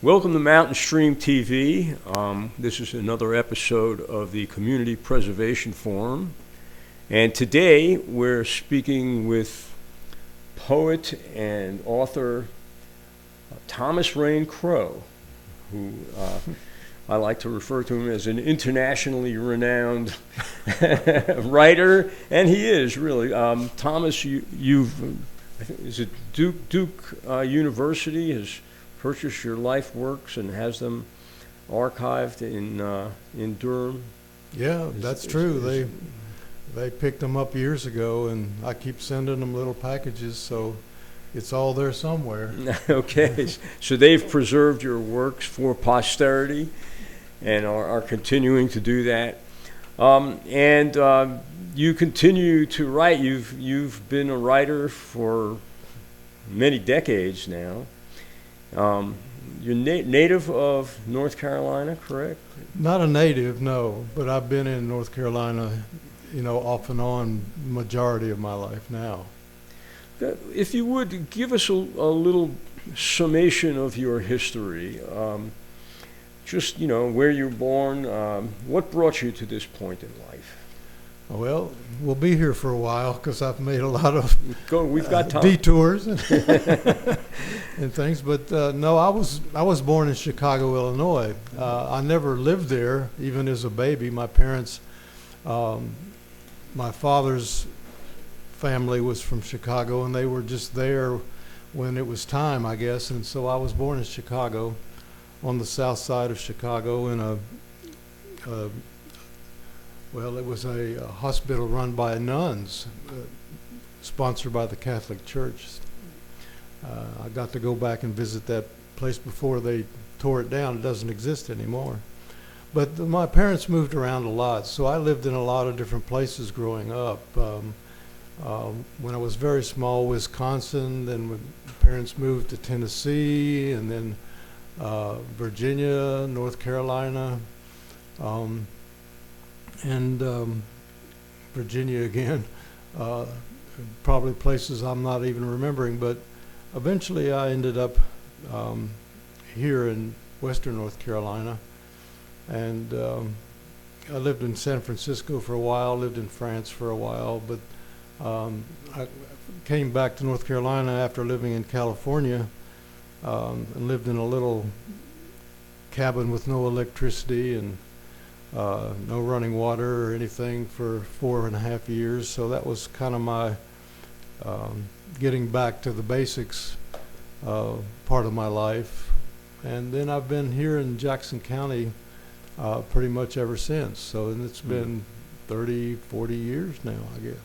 Welcome to Mountain Stream TV. This is another episode of the Community Preservation Forum. And today we're speaking with poet and author Thomas Rain Crowe, who I like to refer to him as an internationally renowned writer, and he is really. Thomas, is it Duke University has purchased your life works and has them archived in Durham? Yeah, that's true. They picked them up years ago, and I keep sending them little packages, so it's all there somewhere. Okay, so they've preserved your works for posterity and are continuing to do that. You continue to write. You've been a writer for many decades now. You're native of North Carolina, correct? Not a native, no, but I've been in North Carolina, off and on majority of my life now. If you would, give us a little summation of your history. Just, where you're born, what brought you to this point in life? Well, we'll be here for a while because I've made a lot of we've got time. Detours and, and things. But no, I was born in Chicago, Illinois. I never lived there, even as a baby. My parents, my father's family was from Chicago, and they were just there when it was time, I guess. And so I was born in Chicago, on the south side of Chicago, in it was a hospital run by nuns, sponsored by the Catholic Church. I got to go back and visit that place before they tore it down. It doesn't exist anymore. But my parents moved around a lot, so I lived in a lot of different places growing up. When I was very small, Wisconsin, then my parents moved to Tennessee, and then Virginia, North Carolina, and Virginia again, probably places I'm not even remembering, but eventually I ended up here in western North Carolina, and I lived in San Francisco for a while, lived in France for a while, but I came back to North Carolina after living in California, and lived in a little cabin with no electricity and no running water or anything for 4.5 years. So that was kind of my getting back to the basics part of my life. And then I've been here in Jackson County pretty much ever since. So and it's been 30, 40 years now, I guess.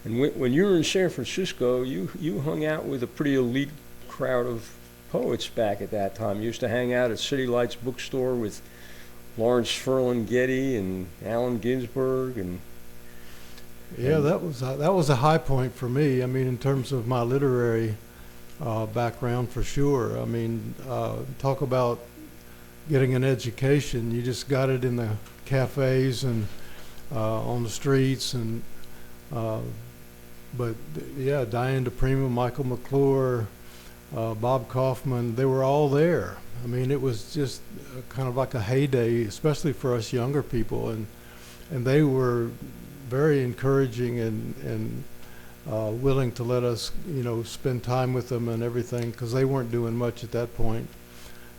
And when you were in San Francisco, you hung out with a pretty elite crowd of poets back at that time. You used to hang out at City Lights bookstore with Lawrence Ferlinghetti and Allen Ginsberg, and that was a high point for me. I mean, in terms of my literary background, for sure. I mean, talk about getting an education. You just got it in the cafes and on the streets, and but yeah, Diane DePrima, Michael McClure, Bob Kaufman, they were all there. I mean, it was just kind of like a heyday, especially for us younger people, and they were very encouraging and willing to let us, spend time with them and everything, because they weren't doing much at that point.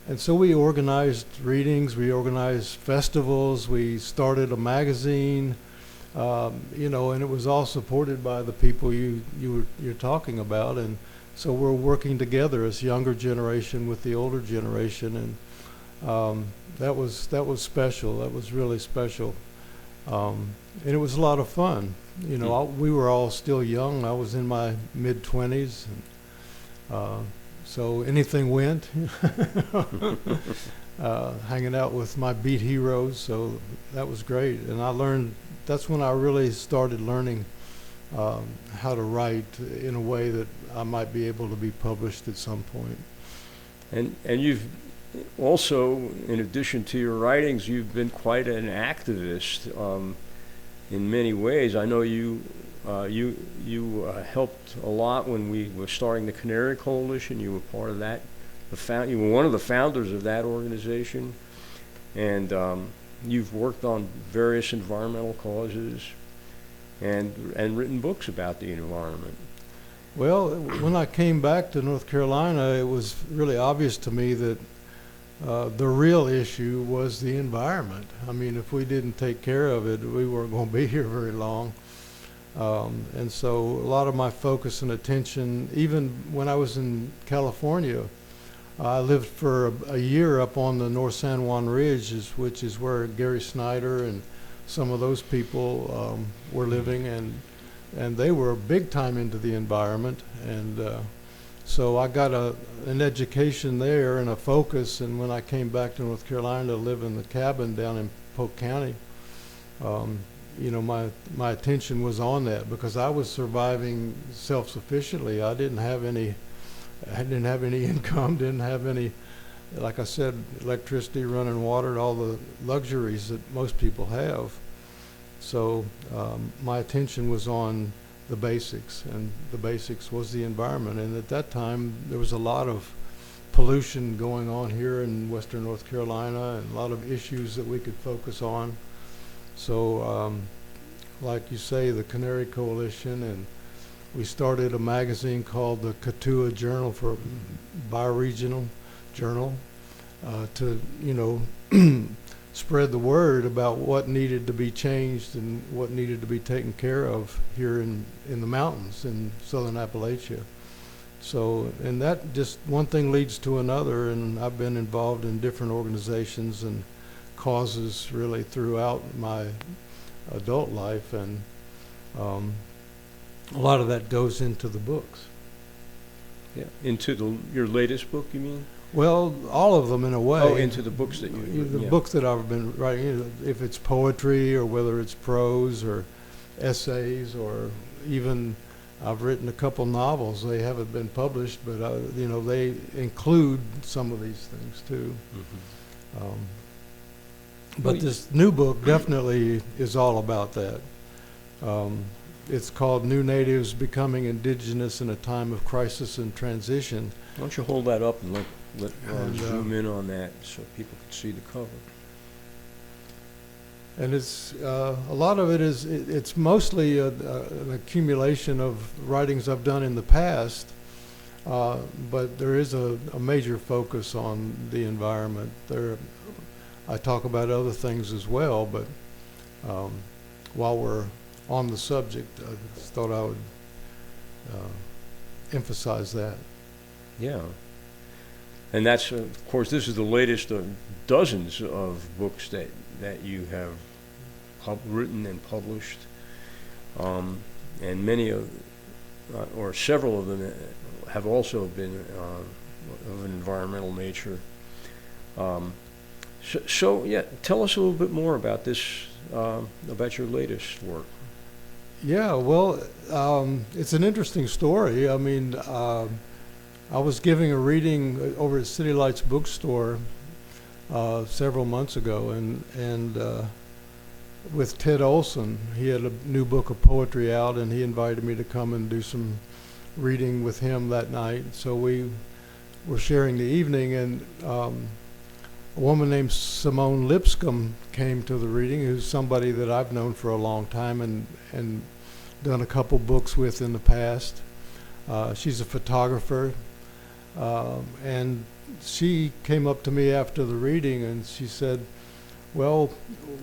And so we organized readings, we organized festivals, we started a magazine, and it was all supported by the people you're talking about, and so we're working together as younger generation with the older generation, and that was special. That was really special, and it was a lot of fun. We were all still young. I was in my mid-20s, so anything went. Hanging out with my beat heroes, so that was great. And I learned. That's when I really started learning how to write in a way that I might be able to be published at some point. And you've also, in addition to your writings, you've been quite an activist in many ways. I know you helped a lot when we were starting the Canary Coalition. You were part of that you were one of the founders of that organization, and you've worked on various environmental causes and written books about the environment. Well, when I came back to North Carolina, it was really obvious to me that the real issue was the environment. I mean, if we didn't take care of it, we weren't going to be here very long. And so a lot of my focus and attention, even when I was in California, I lived for a year up on the North San Juan Ridge, which is where Gary Snyder and some of those people were living, and they were big time into the environment. And so I got an education there and a focus, and when I came back to North Carolina to live in the cabin down in Polk County, my attention was on that because I was surviving self-sufficiently. I didn't have any income, didn't have any, like I said, electricity, running water, all the luxuries that most people have. So my attention was on the basics, and the basics was the environment. And at that time, there was a lot of pollution going on here in Western North Carolina, and a lot of issues that we could focus on. So, like you say, the Canary Coalition, and we started a magazine called the Katua Journal, for bioregional journal, to spread the word about what needed to be changed and what needed to be taken care of here in the mountains in southern Appalachia. So, and that just one thing leads to another, and I've been involved in different organizations and causes really throughout my adult life, and a lot of that goes into the books. Yeah, into your latest book, you mean? Well, all of them in a way. Oh, into the books that you've written, books that I've been writing, if it's poetry or whether it's prose or essays, or even I've written a couple novels. They haven't been published, but they include some of these things too. Mm-hmm. But this new book definitely is all about that. It's called New Natives Becoming Indigenous in a Time of Crisis and Transition. Why don't you hold that up and let zoom in on that so people can see the cover. And it's a lot of it is it's mostly an accumulation of writings I've done in the past, but there is a major focus on the environment. I talk about other things as well, but while we're on the subject, I just thought I would emphasize that. Yeah. And that's, of course, this is the latest of dozens of books that you have written and published, and many of, or several of them have also been of an environmental nature. So, yeah, tell us a little bit more about this, about your latest work. Yeah, well, it's an interesting story. I mean, I was giving a reading over at City Lights Bookstore several months ago, and with Ted Olson. He had a new book of poetry out, and he invited me to come and do some reading with him that night. So we were sharing the evening, and a woman named Simone Lipscomb came to the reading, who's somebody that I've known for a long time and done a couple books with in the past. She's a photographer, and she came up to me after the reading and she said, well,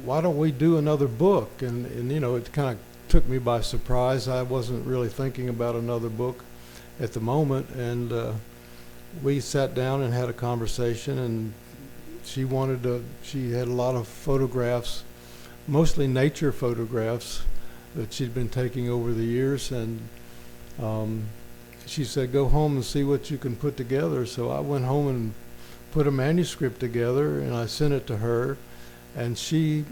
why don't we do another book? And it kind of took me by surprise. I wasn't really thinking about another book at the moment, and we sat down and had a conversation, and she had a lot of photographs, mostly nature photographs that she'd been taking over the years, and she said, go home and see what you can put together. So I went home and put a manuscript together, and I sent it to her, and she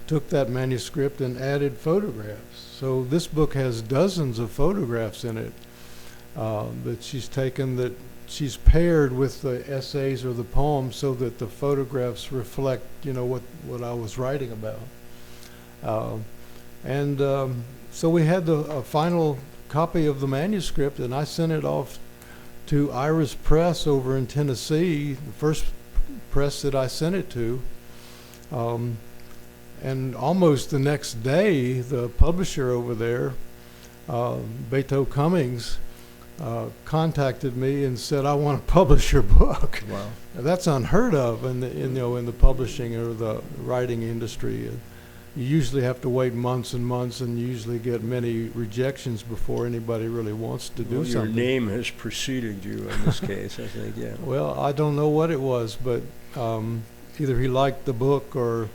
took that manuscript and added photographs. So this book has dozens of photographs in it that she's taken, that she's paired with the essays or the poems so that the photographs reflect, what I was writing about. So we had a final copy of the manuscript, and I sent it off to Iris Press over in Tennessee, the first press that I sent it to. And almost the next day, the publisher over there, Beto Cummings, contacted me and said, "I want to publish your book." Wow. That's unheard of in the publishing or the writing industry. You usually have to wait months and months, and usually get many rejections before anybody really wants to do Well, your something. name has preceded you in this case, I think, yeah. Well, I don't know what it was, but either he liked the book or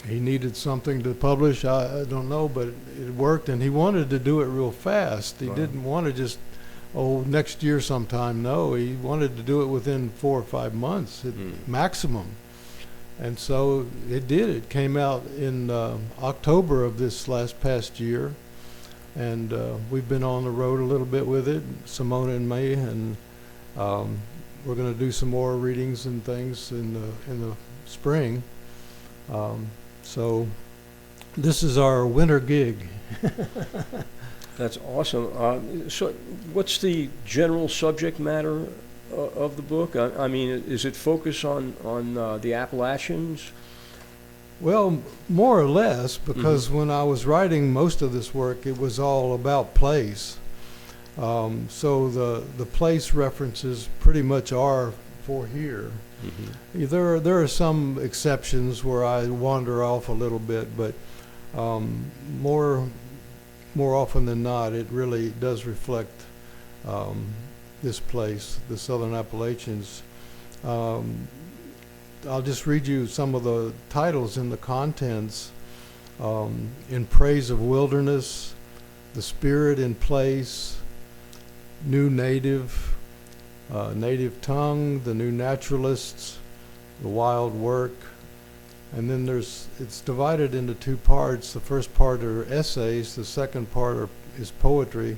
he needed something to publish. I don't know, but it worked, and he wanted to do it real fast. He Wow. didn't want to just, next year sometime. No, he wanted to do it within 4 or 5 months at maximum. And so it did. It came out in October of this past year, and we've been on the road a little bit with it, Simona and me, and we're going to do some more readings and things in the spring. So this is our winter gig. That's awesome. So what's the general subject matter of the book? I mean, is it focused on the Appalachians? Well, more or less, because when I was writing most of this work, it was all about place. So the place references pretty much are for here. There are some exceptions where I wander off a little bit, but more often than not, it really does reflect this place, the Southern Appalachians. I'll just read you some of the titles in the contents. In Praise of Wilderness, The Spirit in Place, New Native, Native Tongue, The New Naturalists, The Wild Work. And then it's divided into 2 parts. The first part are essays, the second part is poetry.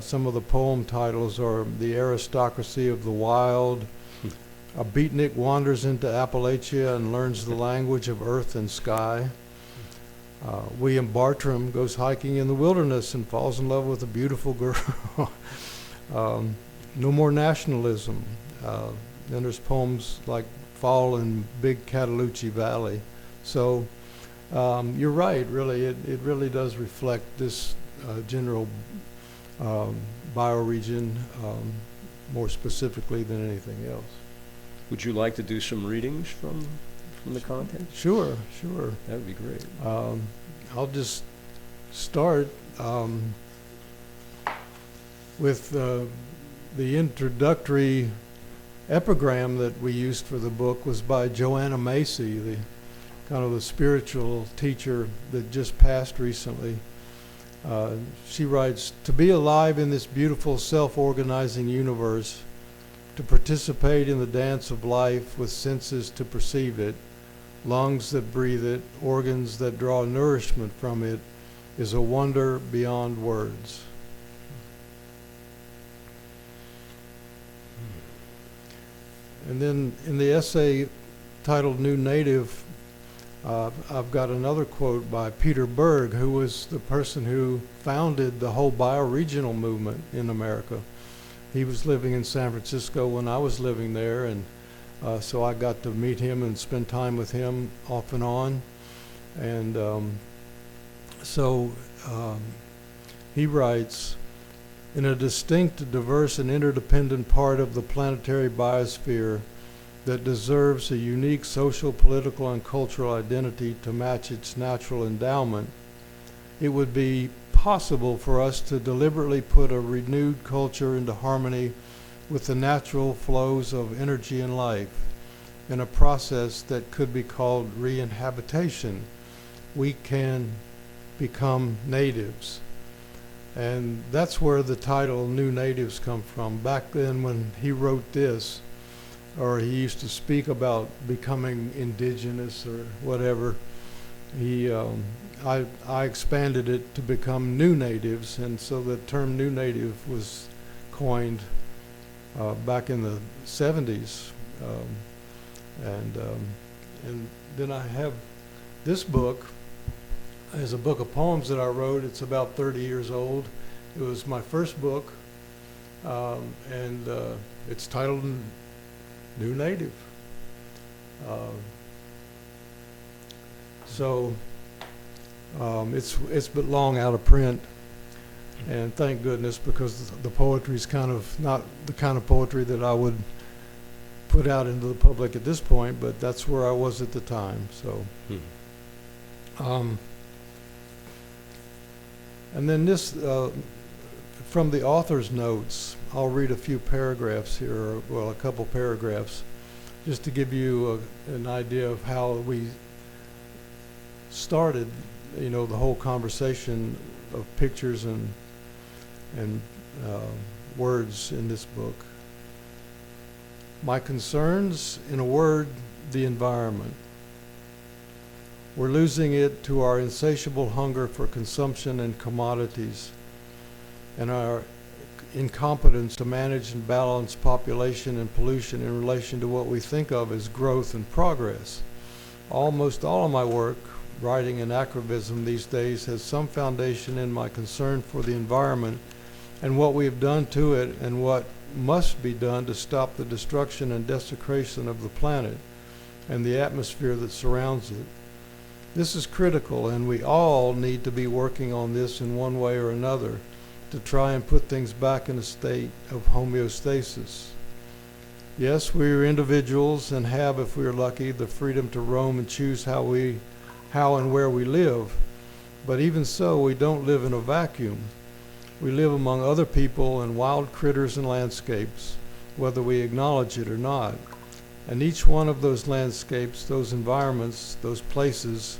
Some of the poem titles are The Aristocracy of the Wild, A Beatnik Wanders into Appalachia and Learns the Language of Earth and Sky. William Bartram goes hiking in the wilderness and falls in love with a beautiful girl. No More Nationalism. Then there's poems like Fall in Big Cataloochee Valley. So you're right, really. It really does reflect this general bioregion more specifically than anything else. Would you like to do some readings from the content? Sure. That would be great. I'll just start with the introductory epigram that we used for the book was by Joanna Macy, the kind of the spiritual teacher that just passed recently. She writes, "To be alive in this beautiful self-organizing universe, to participate in the dance of life with senses to perceive it, lungs that breathe it, organs that draw nourishment from it, is a wonder beyond words." And then in the essay titled New Native, I've got another quote by Peter Berg, who was the person who founded the whole bioregional movement in America. He was living in San Francisco when I was living there, and so I got to meet him and spend time with him off and on. And he writes, "In a distinct, diverse, and interdependent part of the planetary biosphere that deserves a unique social, political, and cultural identity to match its natural endowment, it would be possible for us to deliberately put a renewed culture into harmony with the natural flows of energy and life in a process that could be called re-inhabitation. We can become natives." And that's where the title New Natives come from. Back then when he wrote this, or he used to speak about becoming indigenous or whatever, I expanded it to become New Natives, and so the term New Native was coined back in the 70s. And then I have this book is a book of poems that I wrote. It's about 30 years old. It was my first book, and it's titled New Native. So it's but long out of print, and thank goodness, because the poetry is kind of not the kind of poetry that I would put out into the public at this point, but that's where I was at the time. So, and then this, from the author's notes, I'll read a few paragraphs here, or, well, a couple paragraphs, just to give you an idea of how we started, you know, the whole conversation of pictures and words in this book. My concerns, in a word, the environment. We're losing it to our insatiable hunger for consumption and commodities, and our incompetence to manage and balance population and pollution in relation to what we think of as growth and progress. Almost all of my work, writing in activism these days, has some foundation in my concern for the environment and what we have done to it and what must be done to stop the destruction and desecration of the planet and the atmosphere that surrounds it. This is critical, and we all need to be working on this in one way or another to try and put things back in a state of homeostasis. Yes, we are individuals and have, if we are lucky, the freedom to roam and choose how and where we live. But even so, we don't live in a vacuum. We live among other people and wild critters and landscapes, whether we acknowledge it or not. And each one of those landscapes, those environments, those places,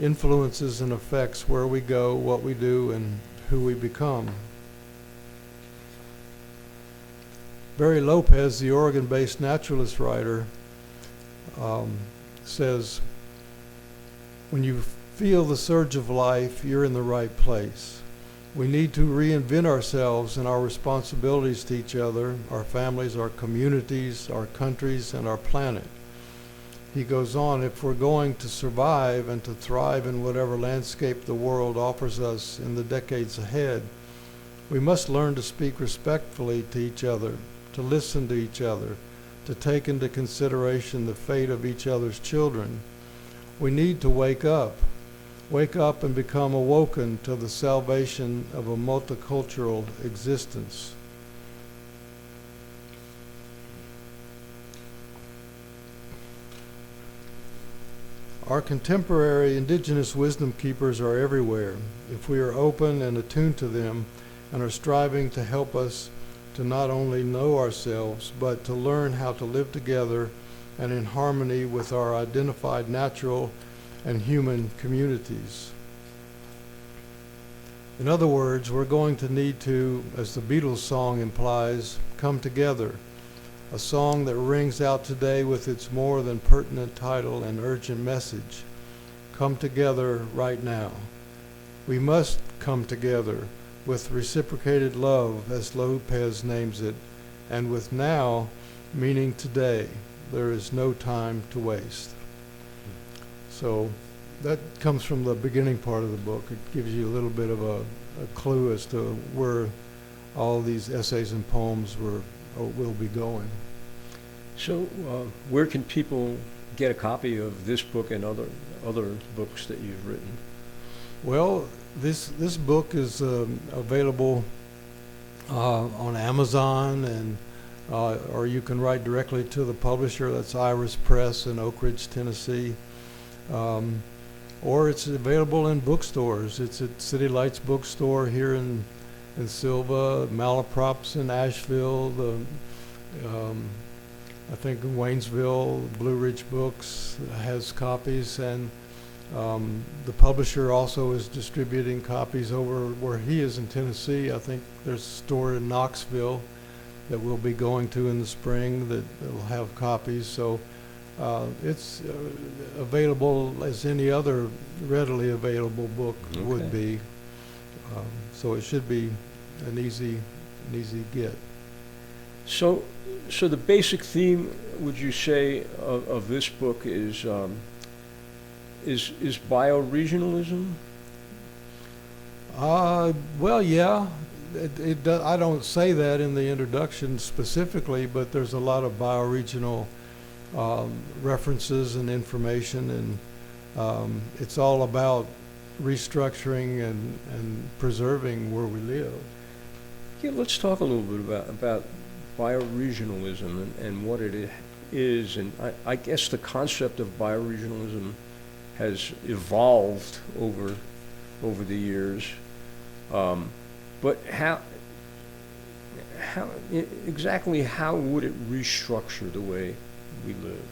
influences and affects where we go, what we do, and who we become. Barry Lopez, the Oregon-based naturalist writer, says, when you feel the surge of life, you're in the right place. We need to reinvent ourselves and our responsibilities to each other, our families, our communities, our countries, and our planet. He goes on, if we're going to survive and to thrive in whatever landscape the world offers us in the decades ahead, we must learn to speak respectfully to each other, to listen to each other, to take into consideration the fate of each other's children. We need to wake up and become awoken to the salvation of a multicultural existence. Our contemporary indigenous wisdom keepers are everywhere, if we are open and attuned to them and are striving to help us to not only know ourselves, but to learn how to live together and in harmony with our identified natural and human communities. In other words, we're going to need to, as the Beatles song implies, come together, a song that rings out today with its more than pertinent title and urgent message. Come together right now. We must come together with reciprocated love, as Lopez names it, and with now meaning today. There is no time to waste. So that comes from the beginning part of the book. It gives you a little bit of a clue as to where all these essays and poems will be going. So where can people get a copy of this book and other books that you've written? Well, this book is available on Amazon, and or you can write directly to the publisher. That's Iris Press in Oak Ridge, Tennessee. Or it's available in bookstores. It's at City Lights Bookstore here in Silva, Malaprops in Asheville, I think in Waynesville, Blue Ridge Books has copies, and the publisher also is distributing copies over where he is in Tennessee. I think there's a store in Knoxville that we'll be going to in the spring that will have copies. So it's available as any other readily available book would be. So it should be an easy get. So the basic theme, would you say, of this book is bioregionalism? Well, yeah. I don't say that in the introduction specifically, but there's a lot of bioregional references and information, and it's all about restructuring and preserving where we live. Yeah, let's talk a little bit about bioregionalism and what it is. And I guess the concept of bioregionalism has evolved over the years. But exactly how would it restructure the way we live?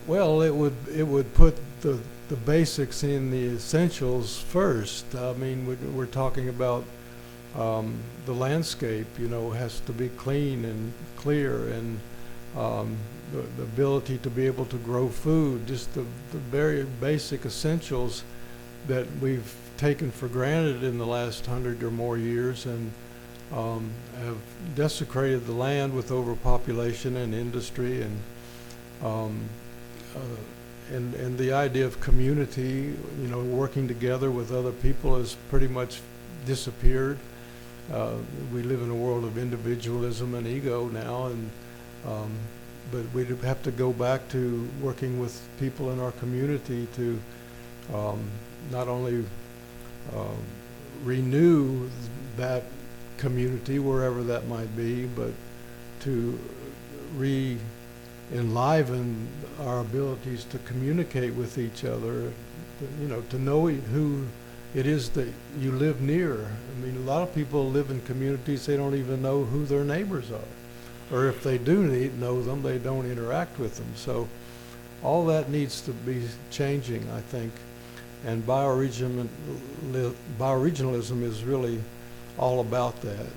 Well, it would put the basics in the essentials first. I mean, we're talking about the landscape, has to be clean and clear, and the ability to be able to grow food, just the very basic essentials that we've taken for granted in the last 100 or more years, and have desecrated the land with overpopulation and industry, and the idea of community, working together with other people has pretty much disappeared. We live in a world of individualism and ego now, but we'd have to go back to working with people in our community to not only renew that community wherever that might be, but to enliven our abilities to communicate with each other, to know who it is that you live near. I mean, a lot of people live in communities, they don't even know who their neighbors are. Or if they do know them, they don't interact with them. So all that needs to be changing, I think. And bioregionalism is really all about that,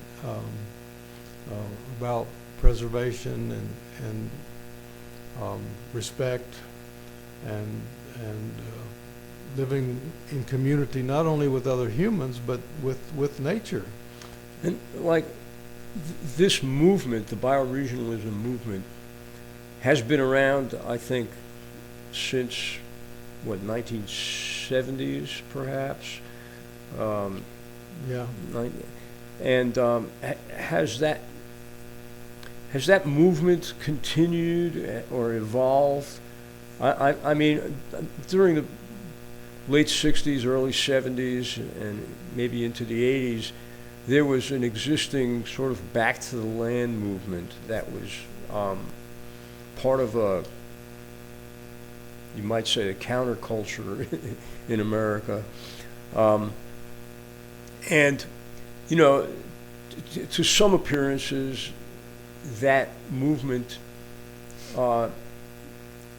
about preservation and respect and living in community, not only with other humans, but with nature. And this movement, the bioregionalism movement, has been around, I think, since, 1970s, perhaps? Yeah. And has that movement continued or evolved? I mean, during the late 60s, early 70s, and maybe into the 80s, there was an existing sort of back to the land movement that was part of you might say, a counterculture in America. And, to some appearances, that movement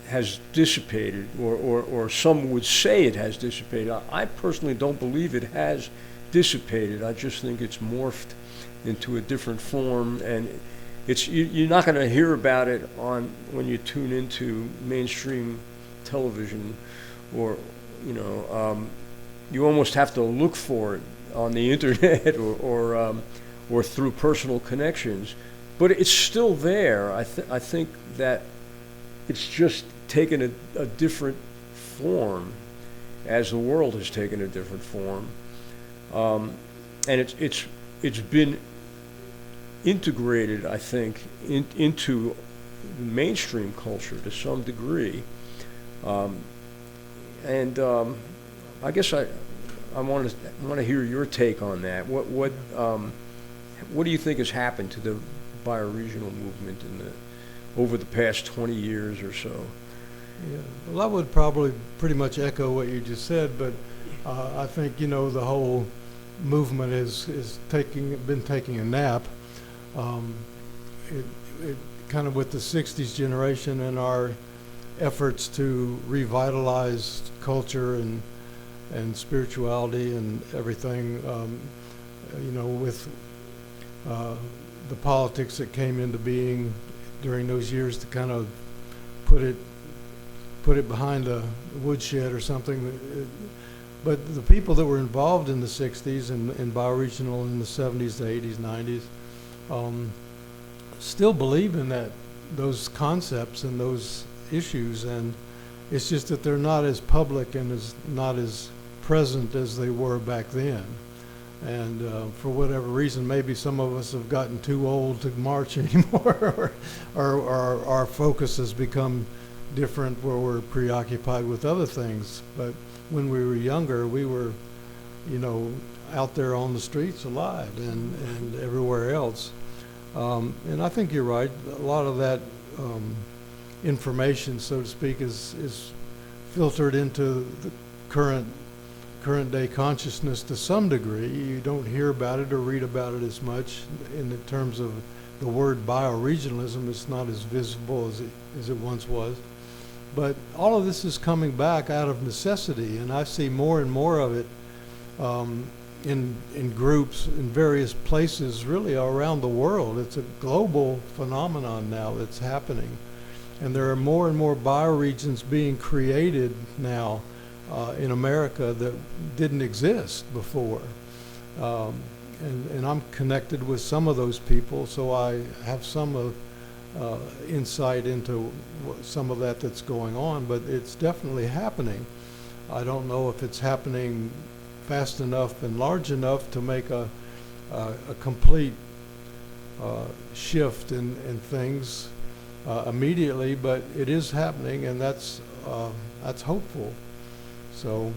has dissipated, or some would say it has dissipated. I personally don't believe it has dissipated. I just think it's morphed into a different form, and you're not going to hear about it when you tune into mainstream television, or you almost have to look for it on the internet or through personal connections. But it's still there. I think that it's just taken a different form as the world has taken a different form, and it's been integrated, I think, into mainstream culture to some degree. I guess I want to hear your take on that. What do you think has happened to the bioregional movement over the past 20 years or so? Yeah, well, I would probably pretty much echo what you just said, but I think the whole movement is been taking a nap. It kind of with the '60s generation and our efforts to revitalize culture and spirituality and everything, with the politics that came into being during those years to kind of put it behind a woodshed or something. But the people that were involved in the '60s and bioregional in the '70s, the '80s, '90s, still believe in those concepts and those issues, and it's just that they're not as public and not as present as they were back then. And for whatever reason, maybe some of us have gotten too old to march anymore, or our focus has become different where we're preoccupied with other things. But when we were younger, we were, out there on the streets alive and everywhere else. And I think you're right. A lot of that information, so to speak, is filtered into the current day consciousness to some degree. You don't hear about it or read about it as much. In the terms of the word bioregionalism, it's not as visible as it once was. But all of this is coming back out of necessity, and I see more and more of it in groups in various places really around the world. It's a global phenomenon now that's happening, and there are more and more bioregions being created now in America that didn't exist before. And I'm connected with some of those people, so I have some insight into some of that's going on, but it's definitely happening. I don't know if it's happening fast enough and large enough to make a complete shift in things immediately, but it is happening, and that's hopeful. So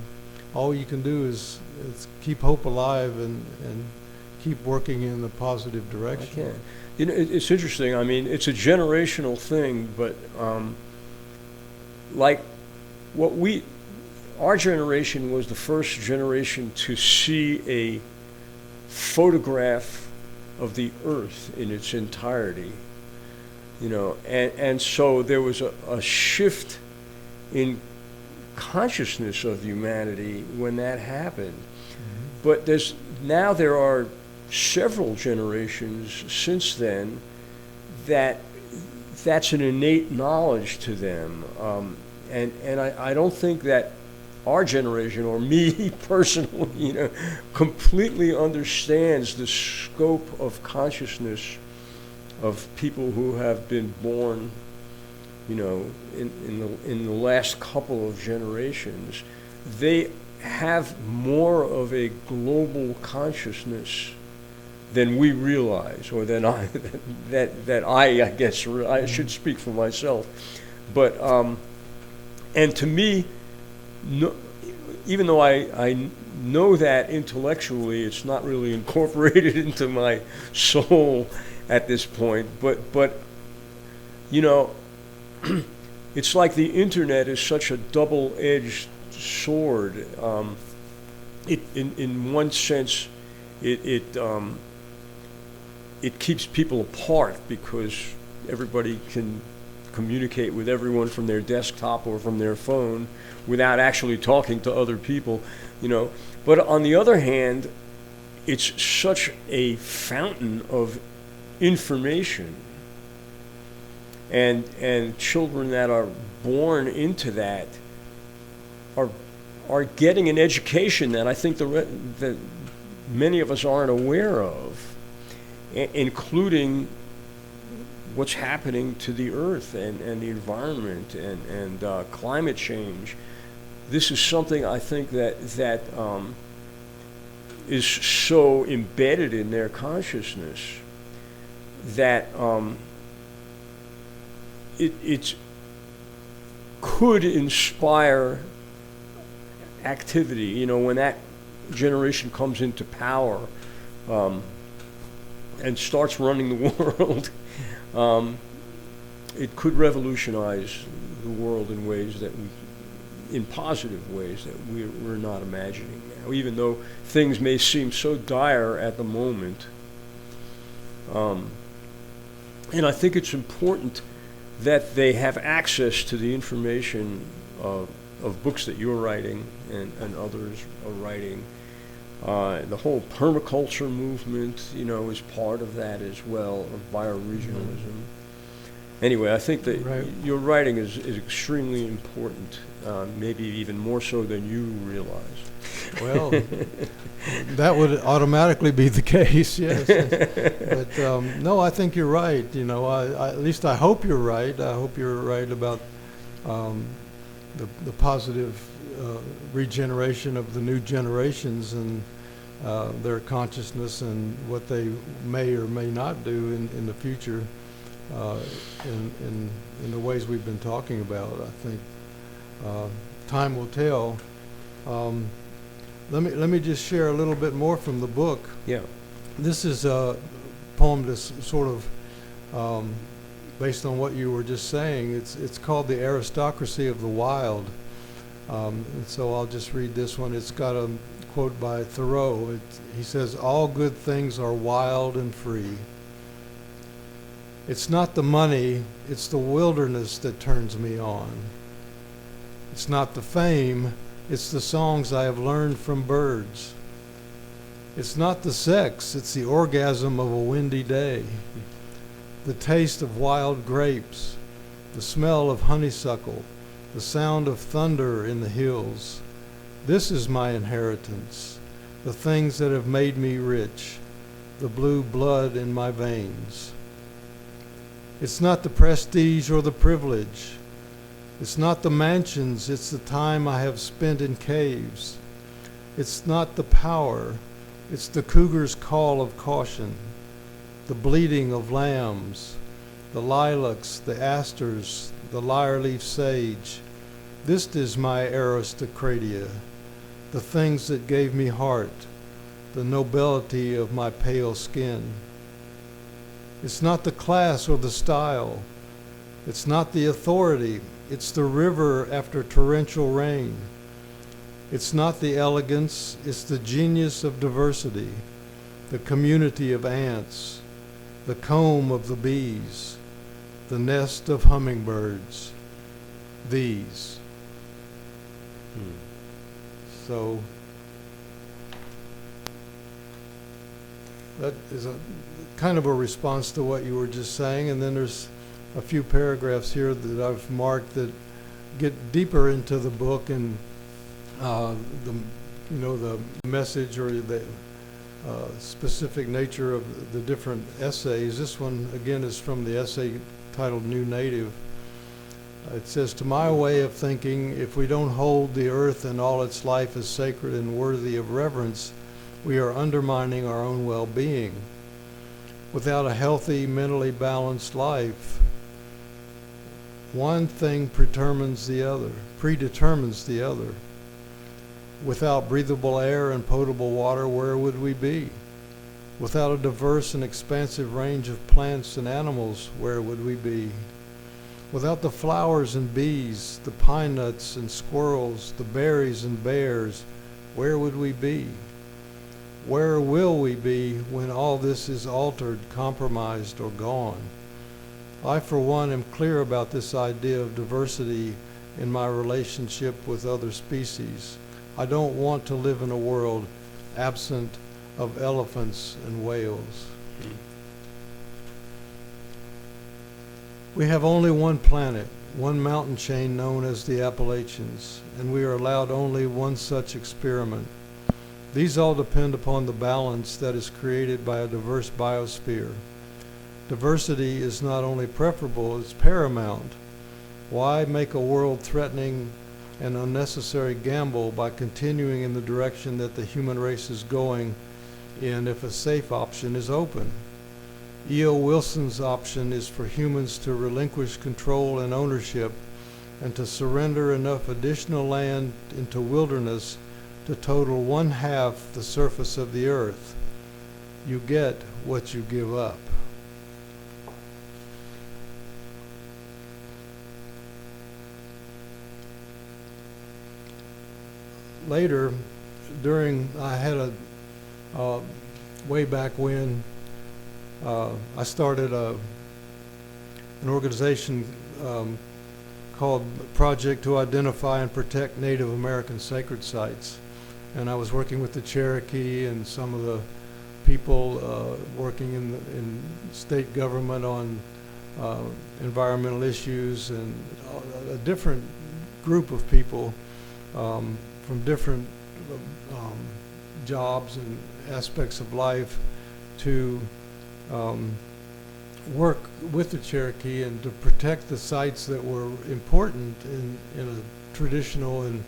all you can do is keep hope alive and keep working in the positive direction. I can. It's interesting. I mean, it's a generational thing, but like our generation was the first generation to see a photograph of the Earth in its entirety, and so there was a shift in consciousness of humanity when that happened. Mm-hmm. But there are several generations since then that's an innate knowledge to them, and I don't think that our generation, or me personally, completely understands the scope of consciousness of people who have been born, in the last couple of generations. They have more of a global consciousness than we realize, or than I guess I should speak for myself. But and to me, no, even though I know that intellectually, it's not really incorporated into my soul at this point. But it's like the internet is such a double-edged sword. In one sense, it keeps people apart because everybody can communicate with everyone from their desktop or from their phone without actually talking to other people, But on the other hand, it's such a fountain of information, and children that are born into that are getting an education that I think that many of us aren't aware of, including what's happening to the earth and the environment and climate change. This is something I think that is so embedded in their consciousness that it could inspire activity. When that generation comes into power and starts running the world, it could revolutionize the world in ways in positive ways that we're not imagining now, even though things may seem so dire at the moment. And I think it's important that they have access to the information of books that you're writing and others are writing. The whole permaculture movement, is part of that as well, of bioregionalism. Anyway, I think that your writing is extremely important, maybe even more so than you realize. Well, that would automatically be the case, yes. But no, I think you're right. At least I hope you're right. I hope you're right about the positive regeneration of the new generations, and their consciousness and what they may or may not do in the future in the ways we've been talking about. I think time will tell. Let me just share a little bit more from the book. Yeah. This is a poem that's sort of based on what you were just saying. It's called The Aristocracy of the Wild. And so I'll just read this one. It's got a quote by Thoreau. He says, "All good things are wild and free. It's not the money, it's the wilderness that turns me on. It's not the fame, it's the songs I have learned from birds. It's not the sex, it's the orgasm of a windy day. The taste of wild grapes, the smell of honeysuckle, the sound of thunder in the hills. This is my inheritance, the things that have made me rich, the blue blood in my veins. It's not the prestige or the privilege. It's not the mansions, it's the time I have spent in caves. It's not the power, it's the cougar's call of caution, the bleating of lambs, the lilacs, the asters, the lyre-leaf sage. This is my aristocratia, the things that gave me heart, the nobility of my pale skin. It's not the class or the style. It's not the authority. It's the river after torrential rain. It's not the elegance. It's the genius of diversity, the community of ants, the comb of the bees, the nest of hummingbirds. These. So that is a kind of a response to what you were just saying, and then there's a few paragraphs here that I've marked that get deeper into the book and the message or the specific nature of the different essays. This one again is from the essay titled New Native. It says, "To my way of thinking, if we don't hold the earth and all its life as sacred and worthy of reverence, we are undermining our own well-being. Without a healthy, mentally balanced life, one thing predetermines the other. Without breathable air and potable water, where would we be? Without a diverse and expansive range of plants and animals, where would we be? Without the flowers and bees, the pine nuts and squirrels, the berries and bears, where would we be? Where will we be when all this is altered, compromised, or gone? I, for one, am clear about this idea of diversity in my relationship with other species. I don't want to live in a world absent of elephants and whales." We have only one planet, one mountain chain known as the Appalachians, and we are allowed only one such experiment. These all depend upon the balance that is created by a diverse biosphere. Diversity is not only preferable, it's paramount. Why make a world-threatening and unnecessary gamble by continuing in the direction that the human race is going in if a safe option is open? E.O. Wilson's option is for humans to relinquish control and ownership and to surrender enough additional land into wilderness to total 1/2 the surface of the earth. You get what you give up. Later, I had way back when, I started an organization called Project to Identify and Protect Native American Sacred Sites. And I was working with the Cherokee and some of the people working in state government on environmental issues, and a different group of people from different jobs and aspects of life to work with the Cherokee and to protect the sites that were important in a traditional and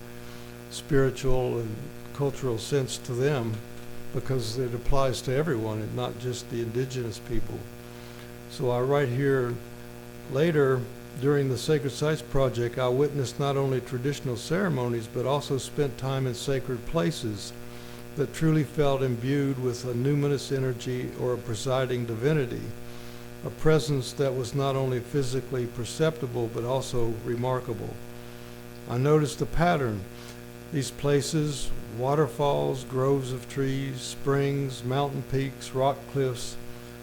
spiritual and cultural sense to them. because it applies to everyone and not just the indigenous people. So I write here, later, during the Sacred Sites Project, I witnessed not only traditional ceremonies, but also spent time in sacred places that truly felt imbued with a numinous energy or a presiding divinity, a presence that was not only physically perceptible, but also remarkable. I noticed a pattern. These places, waterfalls, groves of trees, springs, mountain peaks, rock cliffs,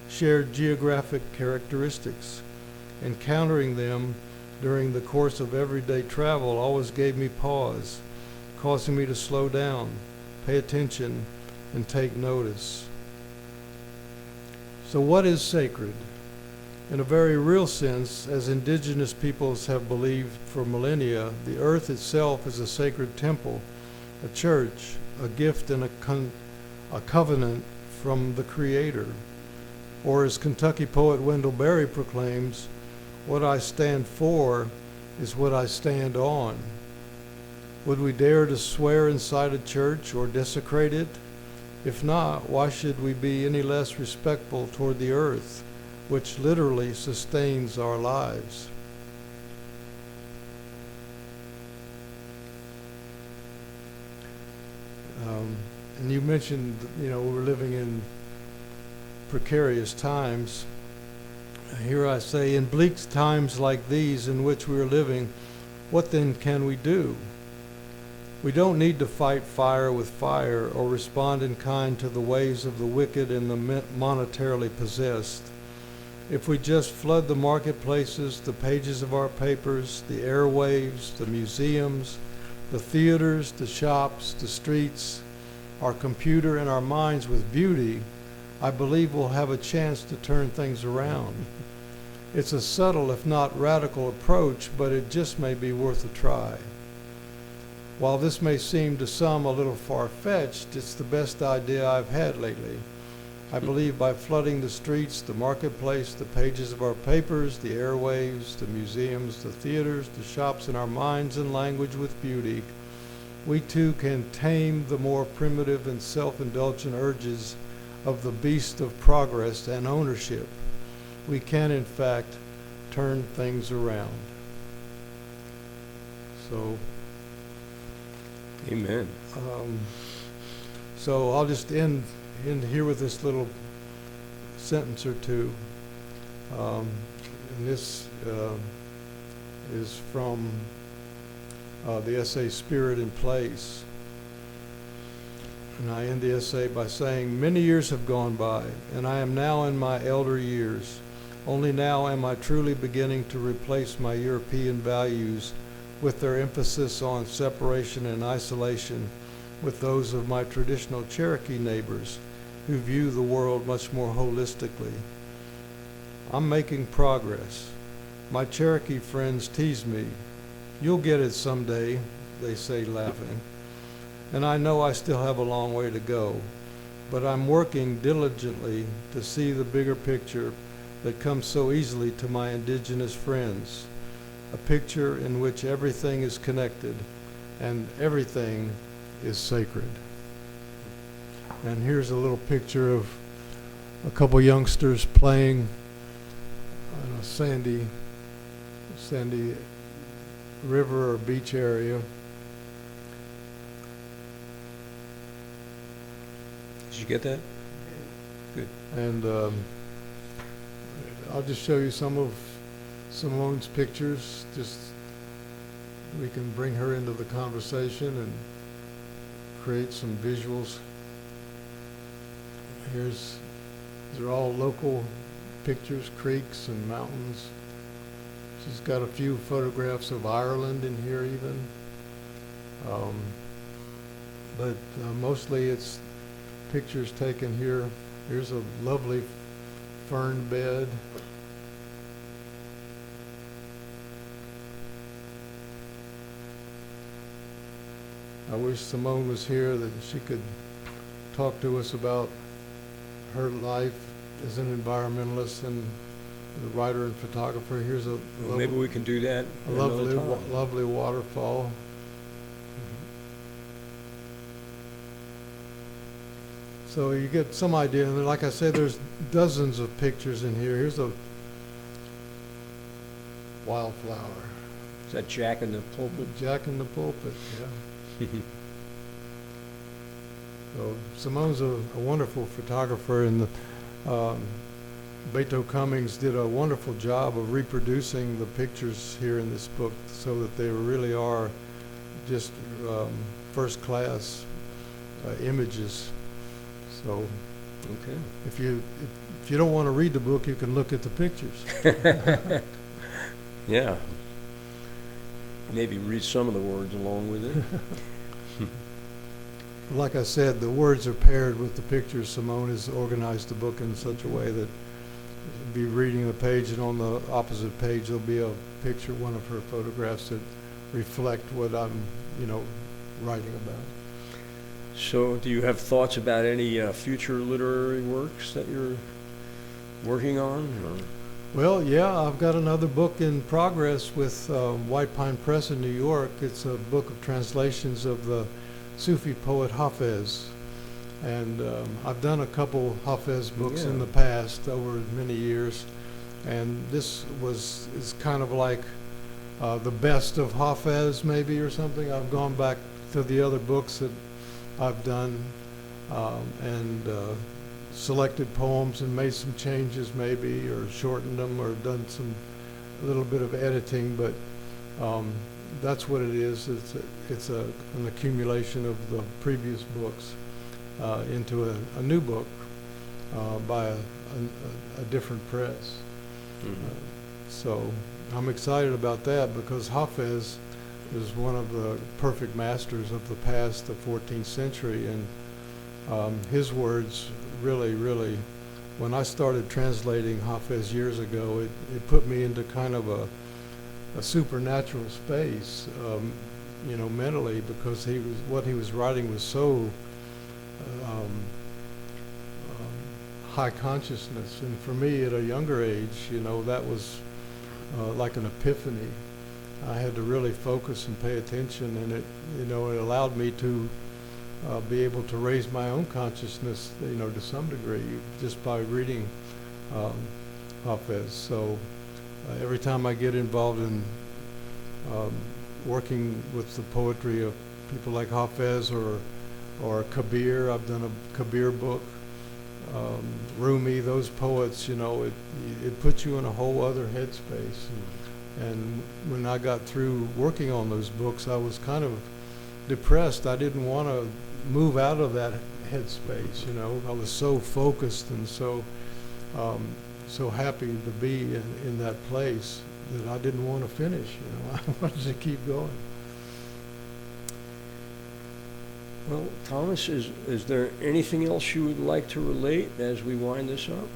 shared geographic characteristics. Encountering them during the course of everyday travel always gave me pause, causing me to slow down, pay attention, and take notice. So what is sacred? In a very real sense, as indigenous peoples have believed for millennia, the earth itself is a sacred temple, a church, a gift and a covenant from the Creator. Or as Kentucky poet Wendell Berry proclaims, what I stand for is what I stand on. Would we dare to swear inside a church or desecrate it? If not, why should we be any less respectful toward the earth, which literally sustains our lives? And you mentioned, we're living in precarious times. Here I say, in bleak times like these in which we are living, what then can we do? We don't need to fight fire with fire or respond in kind to the ways of the wicked and the monetarily possessed. If we just flood the marketplaces, the pages of our papers, the airwaves, the museums, the theaters, the shops, the streets, our computer and our minds with beauty, I believe we'll have a chance to turn things around. It's a subtle, if not radical, approach, but it just may be worth a try. While this may seem to some a little far-fetched, it's the best idea I've had lately. I believe by flooding the streets, the marketplace, the pages of our papers, the airwaves, the museums, the theaters, the shops, and our minds and language with beauty, we too can tame the more primitive and self-indulgent urges of the beast of progress and ownership. We can, in fact, turn things around. So, Amen. So I'll just end here with this little sentence or two. And this is from the essay Spirit in Place. And I end the essay by saying, many years have gone by, and I am now in my elder years. Only now am I truly beginning to replace my European values with their emphasis on separation and isolation with those of my traditional Cherokee neighbors who view the world much more holistically. I'm making progress. My Cherokee friends tease me. You'll get it someday, they say, laughing. And I know I still have a long way to go, but I'm working diligently to see the bigger picture that comes so easily to my indigenous friends, a picture in which everything is connected and everything is sacred. And here's a little picture of a couple youngsters playing on a sandy river or beach area. Did you get that? Good. And I'll just show you some of Simone's pictures. Just we can bring her into the conversation and create some visuals. These are all local pictures, creeks and mountains. She's got a few photographs of Ireland in here even. But mostly it's pictures taken here. Here's a lovely fern bed. I wish Simone was here that she could talk to us about her life as an environmentalist and a writer and photographer. Here's a Well, maybe we can do that another time. lovely waterfall. So you get some idea. And like I said, there's dozens of pictures in here. Here's a wildflower. Is that Jack in the Pulpit? Jack in the Pulpit, yeah. So Simone's a wonderful photographer, and Beto Cummings did a wonderful job of reproducing the pictures here in this book so that they really are just first-class images. So Okay. if you don't want to read the book, you can look at the pictures. Yeah. Maybe read some of the words along with it. Like I said, the words are paired with the pictures. Simone has organized the book in such a way that you'll be reading the page, and on the opposite page there'll be a picture, one of her photographs that reflect what I'm, writing about. So do you have thoughts about any future literary works that you're working on? Or? Well, yeah, I've got another book in progress with White Pine Press in New York. It's a book of translations of the Sufi poet Hafez. And I've done a couple Hafez books in the past over many years. And this is kind of like the best of Hafez, maybe, or something. I've gone back to the other books that I've done and selected poems and made some changes maybe, or shortened them, or done a little bit of editing, but that's what it is. It's an accumulation of the previous books into a new book by a different press. So I'm excited about that because Hafez is one of the perfect masters of the past, the 14th century, and his words really, when I started translating Hafez years ago, it put me into kind of a supernatural space, mentally, because what he was writing was so high consciousness. And for me, at a younger age, that was like an epiphany. I had to really focus and pay attention, and it allowed me to be able to raise my own consciousness, to some degree, just by reading Hafez. So every time I get involved in working with the poetry of people like Hafez or Kabir, I've done a Kabir book, Rumi, those poets, it puts you in a whole other headspace. And when I got through working on those books, I was kind of depressed. I didn't want to move out of that headspace, I was so focused and so happy to be in that place that I didn't want to finish, I wanted to keep going. Well, Thomas, is there anything else you would like to relate as we wind this up?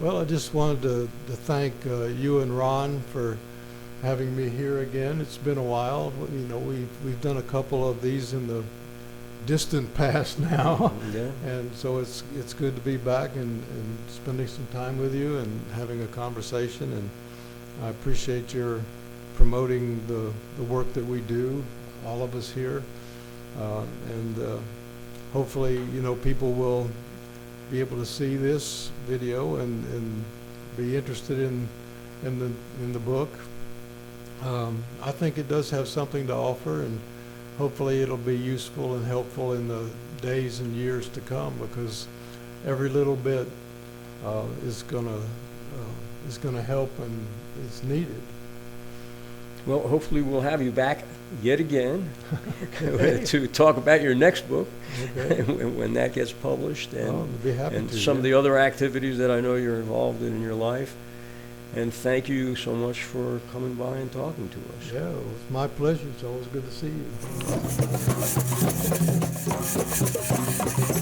Well, I just wanted to thank you and Ron for having me here again. It's been a while. We've done a couple of these in the distant past now, and so it's good to be back and spending some time with you and having a conversation. And I appreciate your promoting the work that we do, all of us here, and hopefully, people will be able to see this video and be interested in the book. I think it does have something to offer, and hopefully it'll be useful and helpful in the days and years to come, because every little bit is gonna help and is needed. Well, hopefully we'll have you back yet again to talk about your next book, when that gets published, and, I'd be happy and to, some of the other activities that I know you're involved in your life. And thank you so much for coming by and talking to us. Yeah, it was my pleasure. It's always good to see you.